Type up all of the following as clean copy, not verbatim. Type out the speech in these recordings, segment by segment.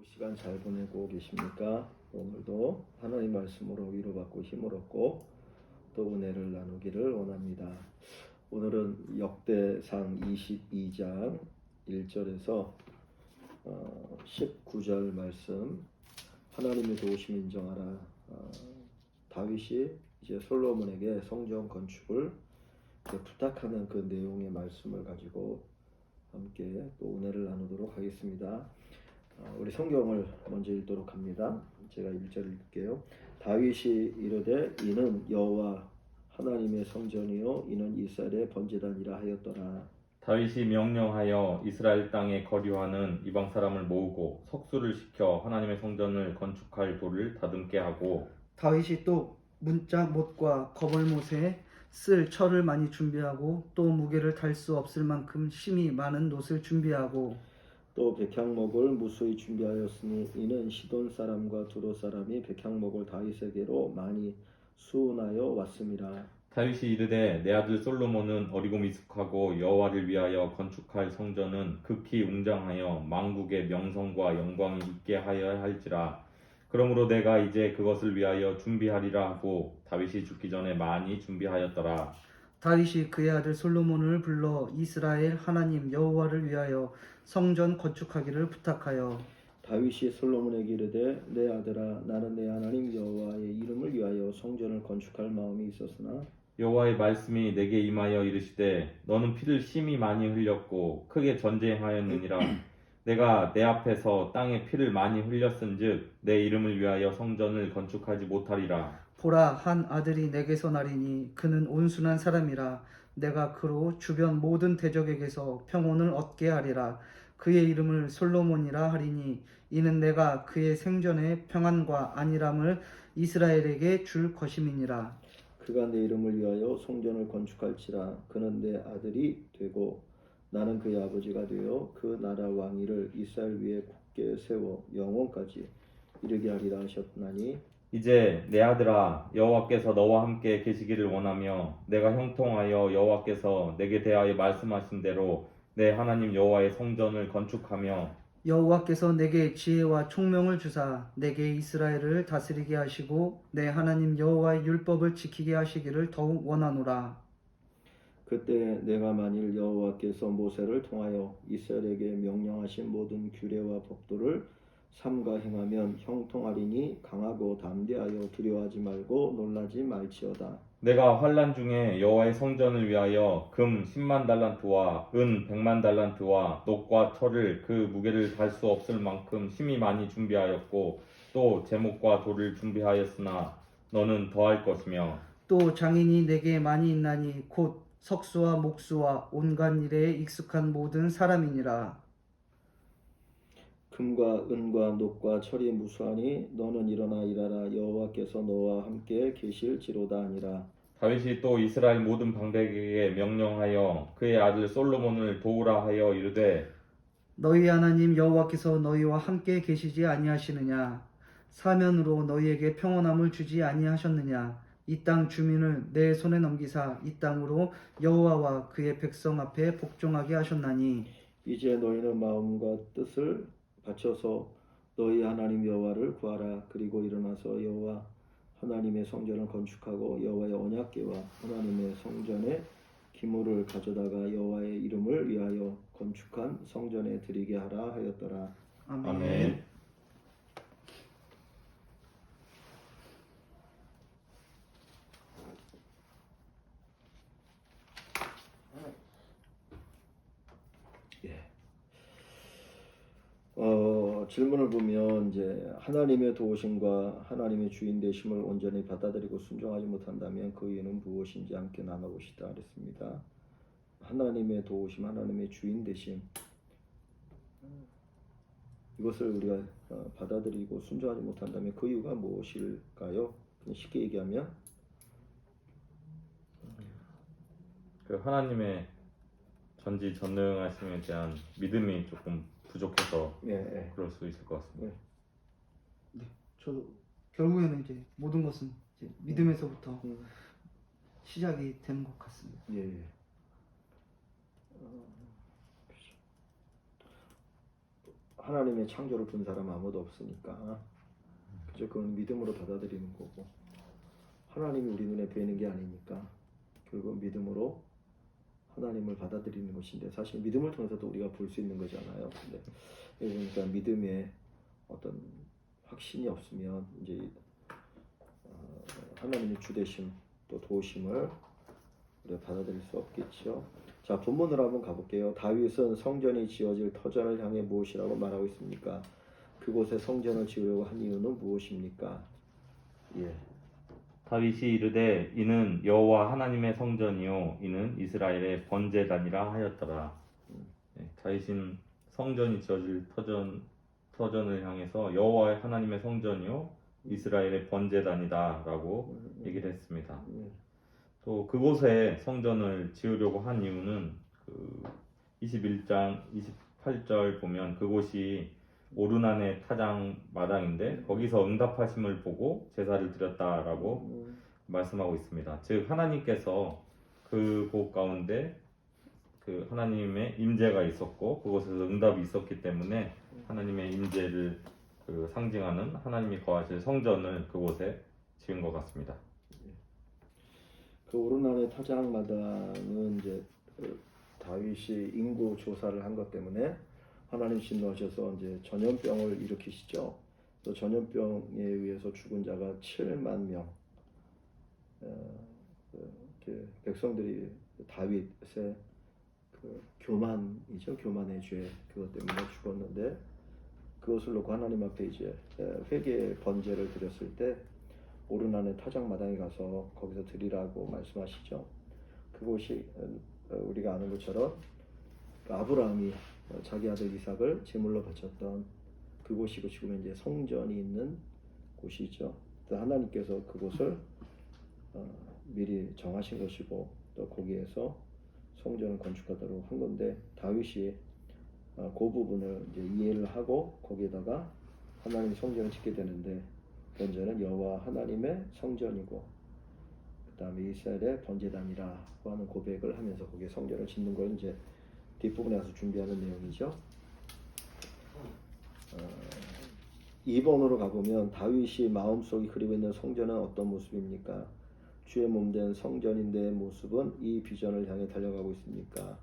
시간 잘 보내고 계십니까? 오늘도 하나님 말씀으로 위로받고 힘을 얻고 또 은혜를 나누기를 원합니다. 오늘은 역대상 22장 1절에서 19절 말씀, 하나님의 도우심 인정하라. 다윗이 이제 솔로몬에게 성전 건축을 부탁하는 그 내용의 말씀을 가지고 함께 또 은혜를 나누도록 하겠습니다. 우리 성경을 먼저 읽도록 합니다. 제가 1절 읽을게요. 다윗이 이르되 이는 여호와 하나님의 성전이요 이는 이스라엘의 번제단이라 하였더라. 다윗이 명령하여 이스라엘 땅에 거류하는 이방 사람을 모으고 석수를 시켜 하나님의 성전을 건축할 돌을 다듬게 하고, 다윗이 또 문짝못과 거벌못에 쓸 철을 많이 준비하고 또 무게를 달 수 없을 만큼 심이 많은 놋을 준비하고 또 백향목을 무수히 준비하였으니 이는 시돈 사람과 두로 사람이 백향목을 다윗에게로 많이 수운하여 왔음이라. 다윗이 이르되 내 아들 솔로몬은 어리고 미숙하고 여호와를 위하여 건축할 성전은 극히 웅장하여 만국의 명성과 영광이 있게 하여야 할지라. 그러므로 내가 이제 그것을 위하여 준비하리라 하고 다윗이 죽기 전에 많이 준비하였더라. 다윗이 그의 아들 솔로몬을 불러 이스라엘 하나님 여호와를 위하여 성전 건축하기를 부탁하여 다윗이 솔로몬에게 이르되 내 아들아 나는 내 하나님 여호와의 이름을 위하여 성전을 건축할 마음이 있었으나 여호와의 말씀이 내게 임하여 이르시되 너는 피를 심히 많이 흘렸고 크게 전쟁하였느니라. 내가 내 앞에서 땅에 피를 많이 흘렸은즉 내 이름을 위하여 성전을 건축하지 못하리라. 보라 한 아들이 내게서 나리니 그는 온순한 사람이라 내가 그로 주변 모든 대적에게서 평온을 얻게 하리라. 그의 이름을 솔로몬이라 하리니 이는 내가 그의 생전에 평안과 안일함을 이스라엘에게 줄 것임이니라. 그가 내 이름을 위하여 성전을 건축할지라. 그는 내 아들이 되고 나는 그의 아버지가 되어 그 나라 왕위를 이스라엘 위에 굳게 세워 영원까지 이르게 하리라 하셨나니 이제 내 아들아, 여호와께서 너와 함께 계시기를 원하며 내가 형통하여 여호와께서 내게 대하여 말씀하신 대로 내 하나님 여호와의 성전을 건축하며 여호와께서 내게 지혜와 총명을 주사 내게 이스라엘을 다스리게 하시고 내 하나님 여호와의 율법을 지키게 하시기를 더욱 원하노라. 그때 내가 만일 여호와께서 모세를 통하여 이스라엘에게 명령하신 모든 규례와 법도를 삼가 행하면 형통하리니 강하고 담대하여 두려워하지 말고 놀라지 말지어다. 내가 환난 중에 여호와의 성전을 위하여 금 10만 달란트와 은 100만 달란트와 놋과 철을 그 무게를 달 수 없을 만큼 심히 많이 준비하였고 또 제목과 돌을 준비하였으나 너는 더할 것이며 또 장인이 내게 많이 있나니 곧 석수와 목수와 온갖 일에 익숙한 모든 사람이니라. 금과 은과 놋과 철이 무수하니 너는 일어나 일하라. 여호와께서 너와 함께 계실지로다 하니라. 다윗이 또 이스라엘 모든 방백에게 명령하여 그의 아들 솔로몬을 도우라 하여 이르되 너희 하나님 여호와께서 너희와 함께 계시지 아니하시느냐? 사면으로 너희에게 평온함을 주지 아니하셨느냐? 이 땅 주민을 내 손에 넘기사 이 땅으로 여호와와 그의 백성 앞에 복종하게 하셨나니 이제 너희는 마음과 뜻을 바쳐서 너희 하나님 여호와를 구하라. 그리고 일어나서 여호와 하나님의 성전을 건축하고 여호와의 언약궤와 하나님의 성전에 기물을 가져다가 여호와의 이름을 위하여 건축한 성전에 드리게 하라 하였더라. 아멘. 질문을 보면 이제 하나님의 도우심과 하나님의 주인 되심을 온전히 받아들이고 순종하지 못한다면 그 이유는 무엇인지 함께 나눠보시다 그랬습니다. 하나님의 도우심, 하나님의 주인 되심, 이것을 우리가 받아들이고 순종하지 못한다면 그 이유가 무엇일까요? 쉽게 얘기하면 그 하나님의 전지전능하심에 대한 믿음이 조금 부족해서 그럴 수 있을 것 같습니다. 저도 결국에는 이제 모든 것은 이제 믿음에서부터 시작이 되는 것 같습니다. 예. 하나님의 창조를 본 사람 아무도 없으니까 그저 그건 믿음으로 받아들이는 거고 하나님이 우리 눈에 보이는 게 아니니까 결국 믿음으로 하나님을 받아들이는 것인데 사실 믿음을 통해서도 우리가 볼 수 있는 거잖아요. 근데 그러니까 믿음에 어떤 확신이 없으면 이제 하나님의 주되심 또 도우심을 우리가 받아들일 수 없겠죠. 자, 본문으로 한번 가볼게요. 다윗은 성전이 지어질 터전을 향해 무엇이라고 말하고 있습니까? 그곳에 성전을 지으려고 한 이유는 무엇입니까? 예. 다윗이 이르되 이는 여호와 하나님의 성전이요 이는 이스라엘의 번제단이라 하였더라. 다윗은 성전이 지어질 터전을 향해서 여호와 하나님의 성전이요 이스라엘의 번제단이다라고 얘기를 했습니다. 또 그곳에 성전을 지으려고 한 이유는 그 21장 28절 보면 그곳이 오르난의 타장 마당인데 거기서 응답하심을 보고 제사를 드렸다라고 말씀하고 있습니다. 즉 하나님께서 그곳 가운데 그 하나님의 임재가 있었고 그곳에서 응답이 있었기 때문에 하나님의 임재를 그 상징하는 하나님이 거하실 성전을 그곳에 지은 것 같습니다. 그 오르난의 타작마당은 이제 다윗이 인구 조사를 한 것 때문에 하나님 진노하셔서 이제 전염병을 일으키시죠. 또 전염병에 의해서 죽은 자가 7만 명. 백성들이 다윗의 그 교만이죠. 교만의 죄 그것 때문에 죽었는데 그것을 놓고 하나님 앞에 이제 회개 번제를 드렸을 때 오르난의 타작마당에 가서 거기서 드리라고 말씀하시죠. 그곳이 우리가 아는 것처럼 아브라함이 자기 아들 이삭을 제물로 바쳤던 그곳이고 지금은 이제 성전이 있는 곳이죠. 하나님께서 그곳을 미리 정하신 것이고 또 거기에서 성전을 건축하도록 한 건데 다윗이 그 부분을 이제 이해를 하고 거기에다가 하나님 성전을 짓게 되는데 번제는 여호와 하나님의 성전이고 그 다음에 이스라엘의 번제단이라고 하는 고백을 하면서 거기에 성전을 짓는 걸 이제 뒷부분에 가서 준비하는 내용이죠. 2번으로 가보면 다윗이 마음속에 그리고 있는 성전은 어떤 모습입니까? 주의 몸된 성전인데의 모습은 이 비전을 향해 달려가고 있습니까?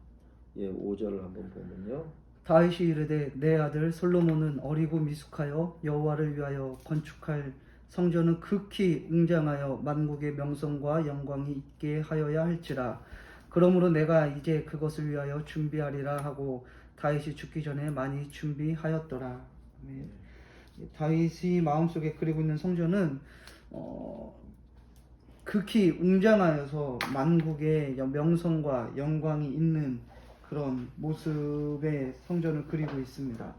예, 5절을 한번 보면요. 다윗이 이르되 내 아들 솔로몬은 어리고 미숙하여 여호와를 위하여 건축할 성전은 극히 웅장하여 만국의 명성과 영광이 있게 하여야 할지라. 그러므로 내가 이제 그것을 위하여 준비하리라 하고 다윗이 죽기 전에 많이 준비하였더라. 아멘. 다윗이 마음속에 그리고 있는 성전은 극히 웅장하여서 만국의 명성과 영광이 있는 그런 모습의 성전을 그리고 있습니다.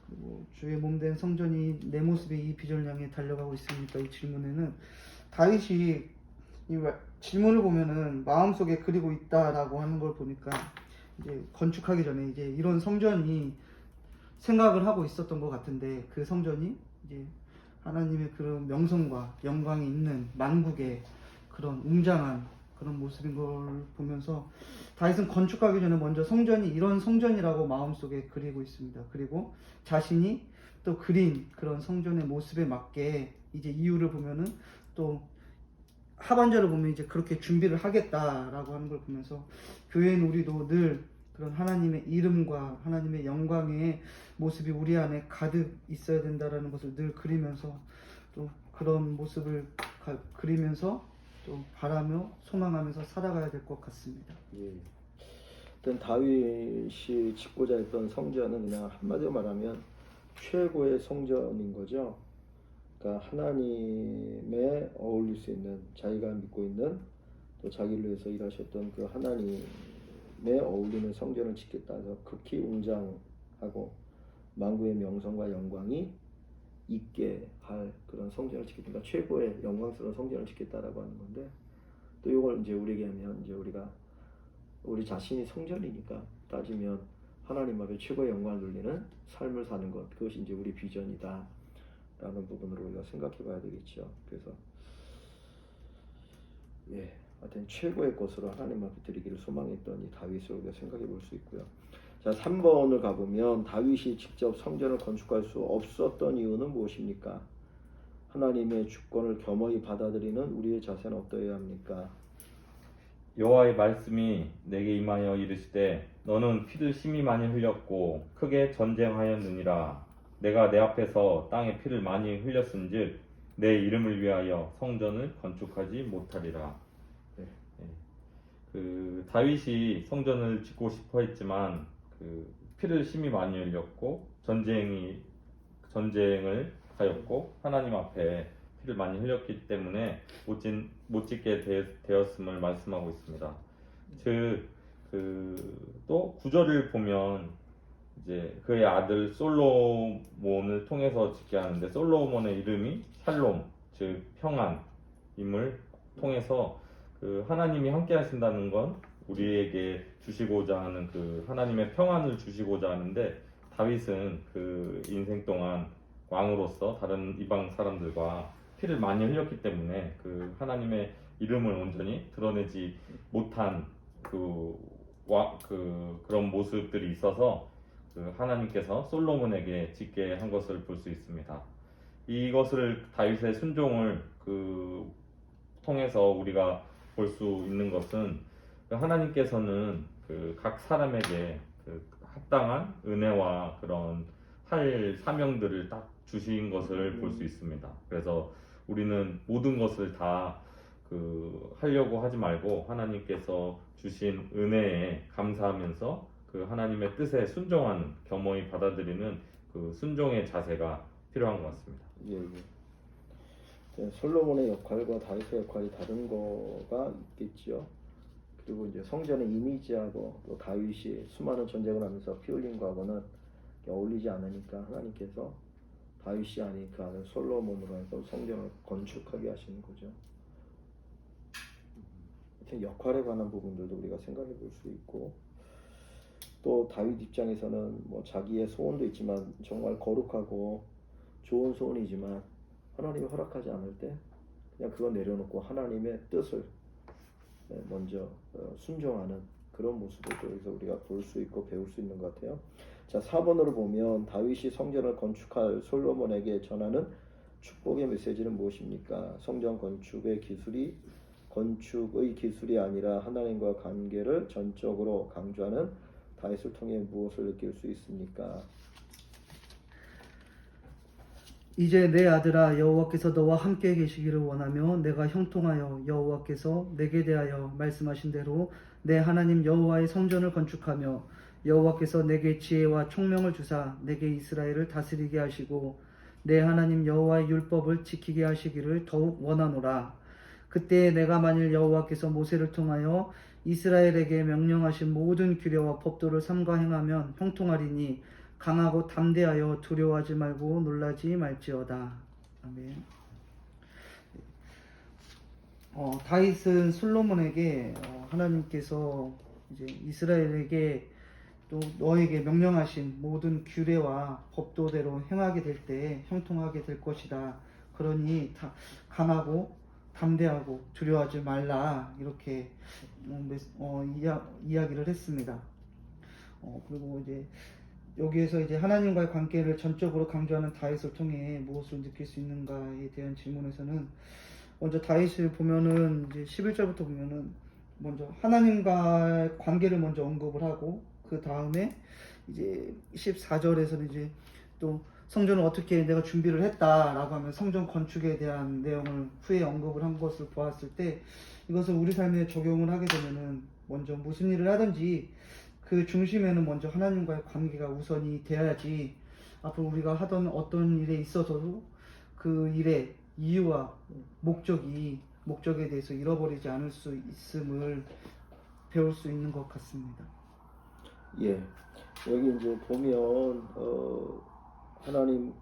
그리고 주의 몸된 성전이 내 모습의 이 비전을 향해 달려가고 있습니까? 이 질문에는 다윗이 이 질문을 보면은 마음속에 그리고 있다라고 하는 걸 보니까 이제 건축하기 전에 이제 이런 성전이 생각을 하고 있었던 것 같은데 그 성전이 이제 하나님의 그런 명성과 영광이 있는 만국의 그런 웅장한 그런 모습인 걸 보면서 다윗은 건축하기 전에 먼저 성전이 이런 성전이라고 마음속에 그리고 있습니다. 그리고 자신이 또 그린 그런 성전의 모습에 맞게 이제 이유를 보면은 또 하반절을 보면 이제 그렇게 준비를 하겠다라고 하는 걸 보면서 교회는 우리도 늘 그런 하나님의 이름과 하나님의 영광의 모습이 우리 안에 가득 있어야 된다라는 것을 늘 그리면서 또 그런 모습을 그리면서 또 바라며 소망하면서 살아가야 될 것 같습니다. 예. 일단 다윗이 짓고자 했던 성전은 그냥 한마디로 말하면 최고의 성전인 거죠. 그러니까 하나님에 어울릴 수 있는 자기가 믿고 있는 또 자기를 위해서 일하셨던 그 하나님에 어울리는 성전을 짓겠다 해서 극히 웅장하고 만국의 명성과 영광이 있게 할 그런 성전을 짓겠다. 그러니까 최고의 영광스러운 성전을 짓겠다라고 하는 건데 또 이걸 이제 우리에게 하면 이제 우리 자신이 성전이니까 따지면 하나님 앞에 최고의 영광을 돌리는 삶을 사는 것 그것이 이제 우리 비전이다 라는 부분으로 우리가 생각해 봐야 되겠죠. 그래서 하여튼 최고의 것으로 하나님 앞에 드리기를 소망했던 이 다윗을 우리가 생각해 볼 수 있고요. 자, 3번을 가보면 다윗이 직접 성전을 건축할 수 없었던 이유는 무엇입니까? 하나님의 주권을 겸허히 받아들이는 우리의 자세는 어떠해야 합니까? 여호와의 말씀이 내게 임하여 이르시되 너는 피를 심히 많이 흘렸고 크게 전쟁하였느니라. 내가 내 앞에서 땅에 피를 많이 흘렸은즉 내 이름을 위하여 성전을 건축하지 못하리라. 네. 그 다윗이 성전을 짓고 싶어 했지만 그 피를 심히 많이 흘렸고 전쟁을 하였고 하나님 앞에 피를 많이 흘렸기 때문에 못 짓게 되었음을 말씀하고 있습니다. 또 구절을 보면 이제 그의 아들 솔로몬을 통해서 짓게 하는데 솔로몬의 이름이 샬롬, 즉 평안임을 통해서 그 하나님이 함께 하신다는 건 우리에게 주시고자 하는 그 하나님의 평안을 주시고자 하는데 다윗은 그 인생 동안 왕으로서 다른 이방 사람들과 피를 많이 흘렸기 때문에 그 하나님의 이름을 온전히 드러내지 못한 그런 모습들이 있어서 그 하나님께서 솔로몬에게 짓게 한 것을 볼 수 있습니다. 이것을 다윗의 순종을 통해서 우리가 볼 수 있는 것은 하나님께서는 각 사람에게 합당한 은혜와 그런 할 사명들을 딱 주신 것을 볼 수 있습니다. 그래서 우리는 모든 것을 다 하려고 하지 말고 하나님께서 주신 은혜에 감사하면서 그 하나님의 뜻에 순종하는, 겸허히 받아들이는 그 순종의 자세가 필요한 것 같습니다. 예. 솔로몬의 역할과 다윗의 역할이 다른 거가 있겠죠. 그리고 이제 성전의 이미지하고 또 다윗이 수많은 전쟁을 하면서 피 흘린 거하고는 어울리지 않으니까 하나님께서 다윗이 아닌 그 아들 솔로몬으로 해서 성전을 건축하게 하시는 거죠. 역할에 관한 부분들도 우리가 생각해 볼 수 있고, 또 다윗 입장에서는 뭐 자기의 소원도 있지만 정말 거룩하고 좋은 소원이지만 하나님이 허락하지 않을 때 그냥 그거 내려놓고 하나님의 뜻을 먼저 순종하는 그런 모습을 여기서 우리가 볼 수 있고 배울 수 있는 것 같아요. 자, 4번으로 보면 다윗이 성전을 건축할 솔로몬에게 전하는 축복의 메시지는 무엇입니까? 성전 건축의 기술이 아니라 하나님과 관계를 전적으로 강조하는 다윗을 통해 무엇을 느낄 수 있습니까? 이제 내 아들아, 여호와께서 너와 함께 계시기를 원하며 내가 형통하여 여호와께서 내게 대하여 말씀하신 대로 내 하나님 여호와의 성전을 건축하며 여호와께서 내게 지혜와 총명을 주사 내게 이스라엘을 다스리게 하시고 내 하나님 여호와의 율법을 지키게 하시기를 더욱 원하노라. 그때 내가 만일 여호와께서 모세를 통하여 이스라엘에게 명령하신 모든 규례와 법도를 삼가 행하면 형통하리니 강하고 담대하여 두려워하지 말고 놀라지 말지어다. 아멘. 다윗은 솔로몬에게 하나님께서 이제 이스라엘에게 또 너에게 명령하신 모든 규례와 법도대로 행하게 될 때 형통하게 될 것이다. 그러니 강하고 담대하고 두려워하지 말라, 이렇게 이야기를 했습니다. 그리고 이제 여기에서 이제 하나님과의 관계를 전적으로 강조하는 다윗을 통해 무엇을 느낄 수 있는가에 대한 질문에서는 먼저 다윗을 보면은 이제 11절부터 보면은 먼저 하나님과의 관계를 먼저 언급을 하고 그 다음에 이제 14절에서는 이제 또 성전을 어떻게 내가 준비를 했다라고 하면 성전 건축에 대한 내용을 후에 언급을 한 것을 보았을 때 이것을 우리 삶에 적용을 하게 되면은 먼저 무슨 일을 하든지 그 중심에는 먼저 하나님과의 관계가 우선이 돼야지 앞으로 우리가 하던 어떤 일에 있어서도 그 일의 이유와 목적에 대해서 잃어버리지 않을 수 있음을 배울 수 있는 것 같습니다. 예, 여기 이제 보면 하나님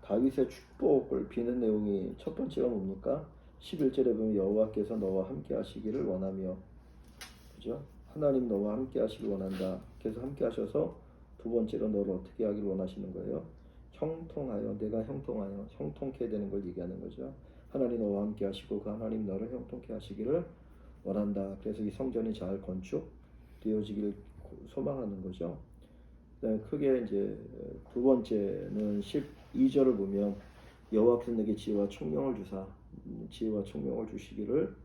다윗의 축복을 비는 내용이 첫 번째가 뭡니까? 11절에 보면 여호와께서 너와 함께 하시기를 원하며, 그죠? 하나님 너와 함께 하시길 원한다. 그래서 함께 하셔서 두 번째로 너를 어떻게 하길 원하시는 거예요? 형통하여, 내가 형통하여, 형통케 되는 걸 얘기하는 거죠. 하나님 너와 함께 하시고 그 하나님 너를 형통케 하시기를 원한다. 그래서 이 성전이 잘 건축되어지길 소망하는 거죠. 그다음에 크게 이제 두 번째는 12절을 보면 여호와께서 내게 지혜와 총명을 주사 지혜와 총명을 주시기를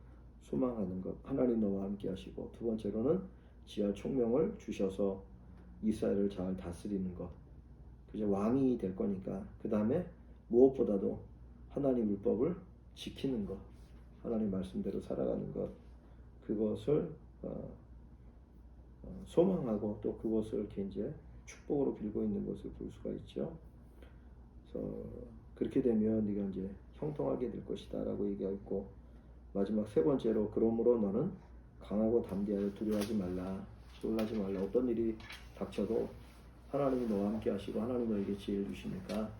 소망하는 것. 하나님 너와 함께 하시고, 두 번째로는 지혜와 총명을 주셔서 이스라엘을 잘 다스리는 것. 그죠? 왕이 될 거니까. 그 다음에 무엇보다도 하나님 율법을 지키는 것, 하나님 말씀대로 살아가는 것, 그것을 소망하고 또 그것을 이렇게 이제 축복으로 빌고 있는 것을 볼 수가 있죠. 그래서 그렇게 되면 네가 이제 형통하게 될 것이다라고 얘기하고 있고, 마지막 세 번째로 그러므로 너는 강하고 담대하여 두려워하지 말라, 놀라지 말라. 어떤 일이 닥쳐도 하나님이 너와 함께 하시고 하나님 너에게 지혜를 주시니까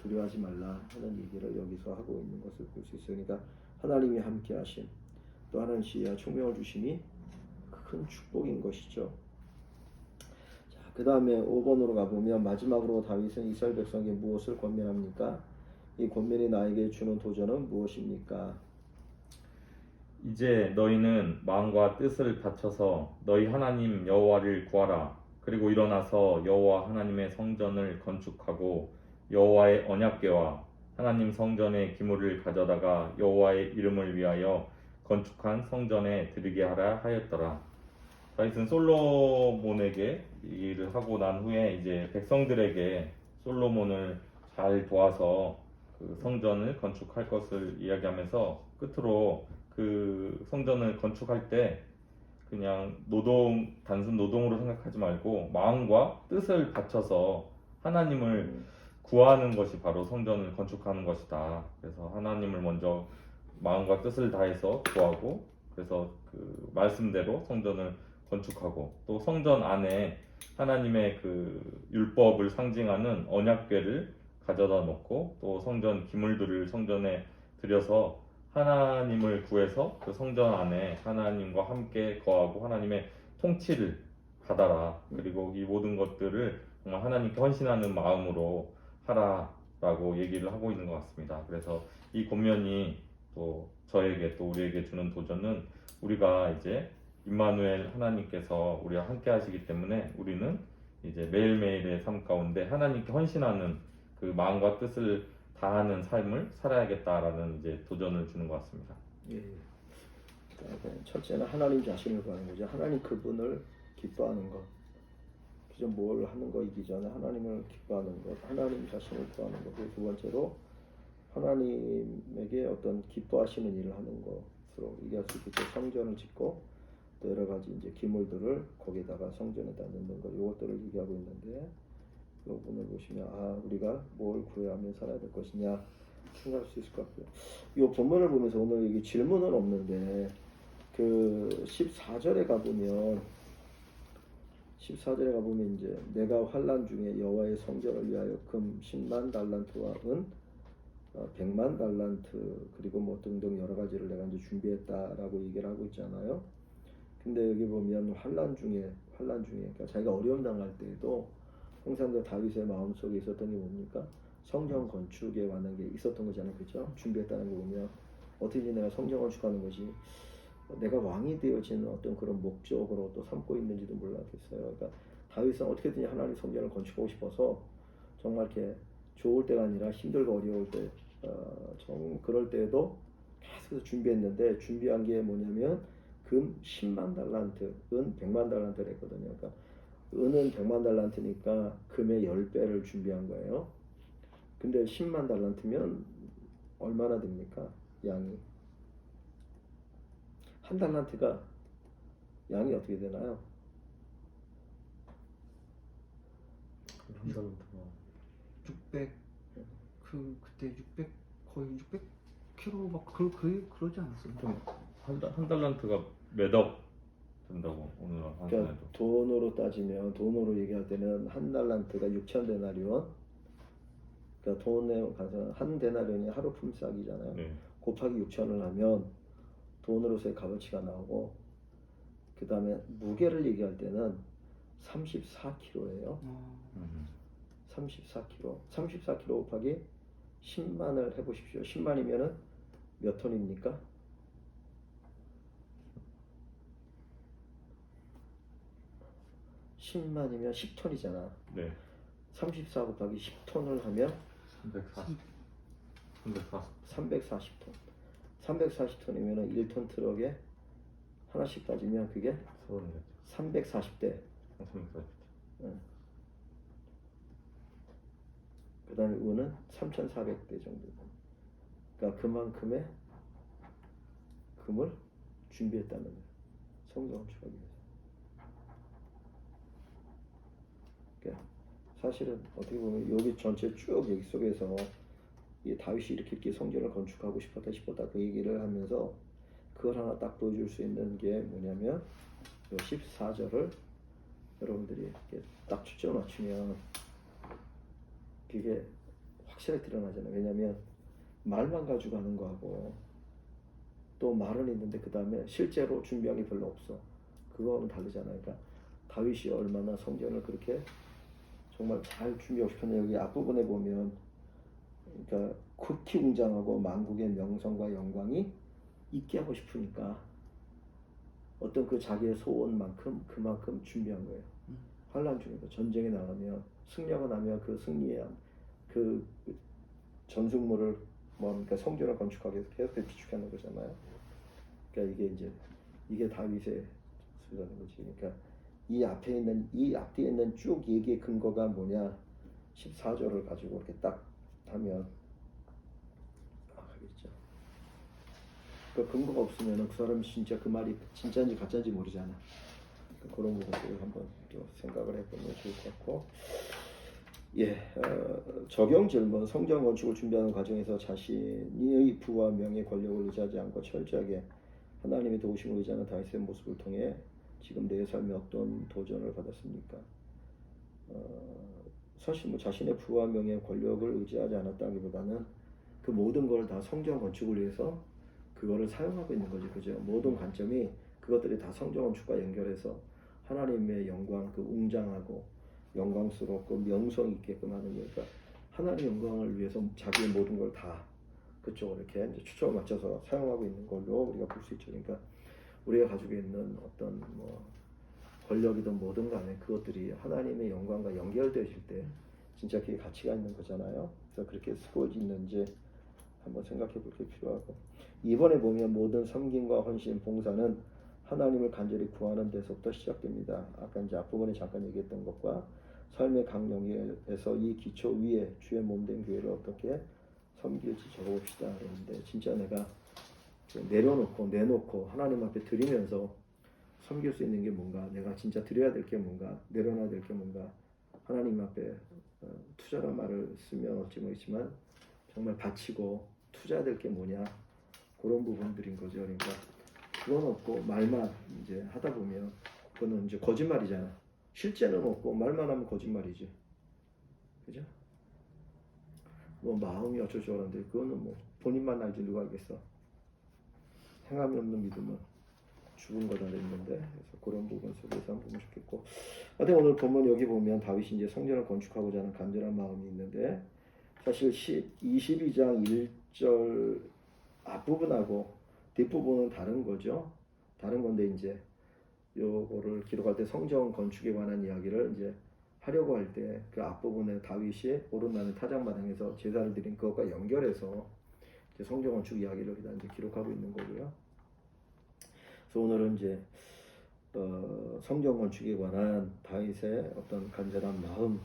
두려워하지 말라 하는 얘기를 여기서 하고 있는 것을 볼 수 있어요. 그러니까 하나님이 함께 하심, 또 하나님 지혜와 총명을 주심이 큰 축복인 것이죠. 자, 그 다음에 5번으로 가보면 마지막으로 다윗은 이스라엘 백성에게 무엇을 권면합니까? 이 권면이 나에게 주는 도전은 무엇입니까? 이제 너희는 마음과 뜻을 바쳐서 너희 하나님 여호와를 구하라. 그리고 일어나서 여호와 하나님의 성전을 건축하고 여호와의 언약궤와 하나님 성전의 기물을 가져다가 여호와의 이름을 위하여 건축한 성전에 드리게 하라 하였더라. 다윗은 솔로몬에게 얘기를 하고 난 후에 이제 백성들에게 솔로몬을 잘 도와서 그 성전을 건축할 것을 이야기하면서 끝으로 그 성전을 건축할 때 그냥 단순 노동으로 생각하지 말고 마음과 뜻을 바쳐서 하나님을 구하는 것이 바로 성전을 건축하는 것이다. 그래서 하나님을 먼저 마음과 뜻을 다해서 구하고, 그래서 그 말씀대로 성전을 건축하고, 또 성전 안에 하나님의 그 율법을 상징하는 언약궤를 가져다 놓고, 또 성전 기물들을 성전에 들여서 하나님을 구해서 그 성전 안에 하나님과 함께 거하고 하나님의 통치를 받아라. 그리고 이 모든 것들을 정말 하나님께 헌신하는 마음으로 하라라고 얘기를 하고 있는 것 같습니다. 그래서 이 권면이 또 저에게 또 우리에게 주는 도전은, 우리가 이제 임마누엘 하나님께서 우리와 함께 하시기 때문에 우리는 이제 매일매일의 삶 가운데 하나님께 헌신하는 그 마음과 뜻을 다하는 삶을 살아야겠다라는 이제 도전을 주는 것 같습니다. 예. 그다음에 첫째는 하나님 자신을 구하는 거죠. 하나님 그분을 기뻐하는 것. 그저 뭘 하는 거이기 전에 하나님을 기뻐하는 것, 하나님 자신을 구하는 것. 그리고 두 번째로 하나님에게 어떤 기뻐하시는 일을 하는 것으로 얘기할 수 있겠죠. 성전을 짓고 또 여러 가지 이제 기물들을 거기다가 성전에다 넣는 것, 이것들을 얘기하고 있는데, 이 부분을 보시면 우리가 뭘 구해하며 살아야 될 것이냐 생각할 수 있을 것 같고요. 이 본문을 보면서 오늘 여기 질문은 없는데 그 14절에 가보면 이제 내가 환난 중에 여호와의 성전을 위하여 금 10만 달란트와 은 100만 달란트 그리고 뭐 등등 여러 가지를 내가 이제 준비했다라고 얘기를 하고 있잖아요. 근데 여기 보면 환난 중에 그러니까 자기가 어려움 당할 때에도 항상 그 다윗의 마음속에 있었던 게 뭡니까? 성전 건축에 관한 게 있었던 거잖아요. 그렇죠? 준비했다는 거 보면 어떻게 내가 성전 건축하는 것이 내가 왕이 되어지는 어떤 그런 목적으로 또 삼고 있는지도 몰랐겠어요. 그러니까 다윗은 어떻게든지 하나님 성전을 건축하고 싶어서 정말 이렇게 좋을 때가 아니라 힘들고 어려울 때 정 그럴 때에도 계속해서 준비했는데, 준비한 게 뭐냐면 금 10만 달란트, 은 100만 달란트를 했거든요. 그러니까 은은 100만 달란트니까 금의 10배를 준비한 거예요. 근데 10만 달란트면 얼마나 됩니까? 양이. 한 달란트가 양이 어떻게 되나요? 한 달란트가 600 그때 600 거의 600kg 막 그러지 않았어요? 한 달란트가 몇억 된다고 오늘 그러니까 환산해도. 돈으로 따지면, 돈으로 얘기할 때는 한 달란트가 6천 데나리온. 그러니까 돈에 가서 한 데나리온이 하루 품삯이잖아요. 네. 곱하기 6천을 하면 돈으로서의 값어치가 나오고, 그 다음에 무게를 얘기할 때는 34kg예요. 34kg. 34kg 곱하기 10만을 해보십시오. 10만이면은 몇 톤입니까? 10만이면 10톤이잖아. 네. 34 곱하기 10톤을 하면 340. 340톤이면 1톤 트럭에 하나씩 따지면 그게 서른 340대. 340. 그 다음에 우는 3,400대 정도. 그러니까 그만큼의 금을 준비했다는 거예요. 성전 건축하기 위해서. 그러니까 사실은 어떻게 보면 여기 전체 쭉 여기 속에서 이 다윗이 이렇게 성전을 건축하고 싶었다 그 얘기를 하면서 그걸 하나 딱 보여줄 수 있는 게 뭐냐면 이 14절을 여러분들이 이렇게 딱 초점을 맞추면 그게 확실하게 드러나잖아요. 왜냐하면 말만 가지고 하는 거하고 또 말은 있는데 그 다음에 실제로 준비한 게 별로 없어. 그거는 다르잖아요. 그러니까 다윗이 얼마나 성전을 그렇게 정말 잘 준비하고 싶었냐. 여기 앞부분에 보면 그러니까 극히 웅장하고 만국의 명성과 영광이 있게 하고 싶으니까 어떤 그 자기의 소원만큼 그만큼 준비한 거예요. 환란 중에도 전쟁에 나가면 승리하고 나면 그 승리에 그 전승물을 그러니까 성전을 건축하기 위해서 계속 비축하는 거잖아요. 그러니까 이게 다윗의 수라는 거지. 그러니까 이 앞뒤에 있는 쭉 얘기의 근거가 뭐냐? 14절을 가지고 이렇게 딱 하면 하겠죠. 그 근거가 없으면은 그 사람이 진짜 그 말이 진짜인지 가짜인지 모르잖아. 그런 부분들을 한번 또 생각을 해보면 좋을 것 같고, 적용 질문. 성전 건축을 준비하는 과정에서 자신의 부와 명예, 권력을 의지하지 않고 철저하게 하나님의 도우심을 의지하는 다윗의 모습을 통해 지금 내 삶에 어떤 도전을 받았습니까? 사실 뭐 자신의 부와 명예, 권력을 의지하지 않았다기보다는 그 모든 걸 다 성전 건축을 위해서 그거를 사용하고 있는 거지, 그죠? 모든 관점이 그것들이 다 성전 건축과 연결해서 하나님의 영광, 그 웅장하고 영광스럽고 명성 있게끔 하는 거니까 하나님의 영광을 위해서 자기의 모든 걸 다 그쪽으로 이렇게 이제 초점을 맞춰서 사용하고 있는 걸로 우리가 볼 수 있죠. 그러니까 우리가 가지고 있는 어떤 뭐 권력이든 뭐든 간에 그것들이 하나님의 영광과 연결되어질 때 진짜 그게 가치가 있는 거잖아요. 그래서 그렇게 쓰고 있는지 한번 생각해 볼 게 필요하고, 이번에 보면 모든 섬김과 헌신, 봉사는 하나님을 간절히 구하는 데서부터 시작됩니다. 아까 이제 앞부분에 잠깐 얘기했던 것과 삶의 강령에서 이 기초 위에 주의 몸된 교회를 어떻게 섬길지 적어봅시다. 그런데 진짜 내가 내려놓고 내놓고 하나님 앞에 드리면서 섬길 수 있는 게 뭔가, 내가 진짜 드려야 될 게 뭔가, 내려놔야 될 게 뭔가, 하나님 앞에 투자란 말을 쓰면 어찌 모르겠지만 정말 바치고 투자해야 될 게 뭐냐, 그런 부분들인 거죠. 그러니까 그건 없고 말만 이제 하다 보면 그거는 이제 거짓말이잖아. 실제는 없고 말만 하면 거짓말이지, 그죠? 뭐 마음이 어쩌죠 하는데 그거는 뭐 본인만 알지 누가 알겠어. 행함이 없는 믿음은 죽은 거다 있는데, 그래서 그런 부분 속에서 한번 보면 좋겠고, 하여튼 오늘 본문 여기 보면 다윗이 이제 성전을 건축하고자 하는 간절한 마음이 있는데, 사실 22장 1절 앞부분하고 뒷부분은 다른 거죠. 다른 건데 이제 요거를 기록할 때 성전 건축에 관한 이야기를 이제 하려고 할 때 그 앞부분에 다윗이 오른나무 타작마당에서 제사를 드린 그것과 연결해서 이제 성전 건축 이야기를 이제 기록하고 있는 거고요. 그래서 오늘은 이제 성전 건축에 관한 다윗의 어떤 간절한 마음을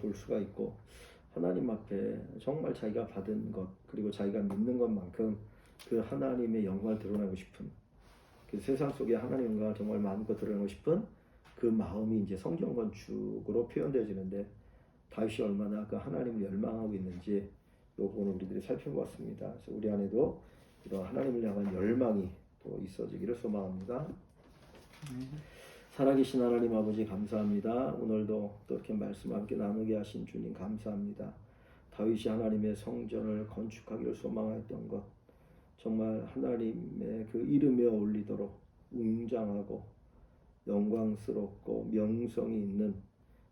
볼 수가 있고, 하나님 앞에 정말 자기가 받은 것 그리고 자기가 믿는 것만큼 그 하나님의 영광을 드러내고 싶은, 그 세상 속에 하나님의 영광을 정말 마음껏 드러내고 싶은 그 마음이 이제 성전 건축으로 표현되어지는데, 다윗이 얼마나 그 하나님을 열망하고 있는지 요거는 우리들이 살펴보았습니다. 그래서 우리 안에도 이런 하나님을 향한 열망이 또 있어지기를 소망합니다. 살아계신 하나님 아버지 감사합니다. 오늘도 또 이렇게 말씀 함께 나누게 하신 주님 감사합니다. 다윗이 하나님의 성전을 건축하기를 소망했던 것, 정말 하나님의 그 이름에 어울리도록 웅장하고 영광스럽고 명성이 있는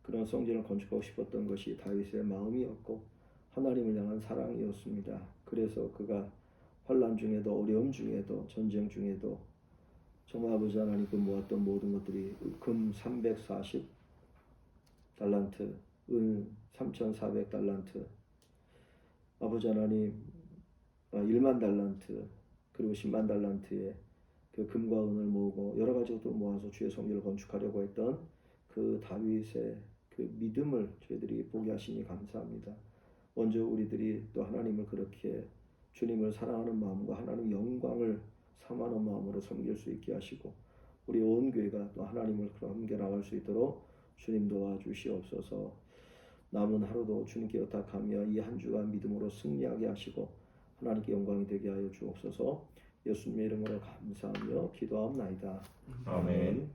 그런 성전을 건축하고 싶었던 것이 다윗의 마음이었고 하나님을 향한 사랑이었습니다. 그래서 그가 환난 중에도 어려움 중에도 전쟁 중에도 정말 아버지 하나님 그 모았던 모든 것들이 금 340 달란트, 은 3,400 달란트, 아버지 하나님 1만 달란트, 그리고 10만 달란트의 그 금과 은을 모으고 여러 가지 것들을 모아서 주의 성전을 건축하려고 했던 그 다윗의 그 믿음을 저희들이 보게 하시니 감사합니다. 먼저 우리들이 또 하나님을 그렇게 주님을 사랑하는 마음과 하나님 영광을 삼하는 마음으로 섬길 수 있게 하시고 우리 온 교회가 또 하나님을 함께 나갈 수 있도록 주님 도와주시옵소서. 남은 하루도 주님께 의탁하며 이 한 주간 믿음으로 승리하게 하시고 하나님께 영광이 되게 하여 주옵소서. 예수님의 이름으로 감사하며 기도하옵나이다. 아멘.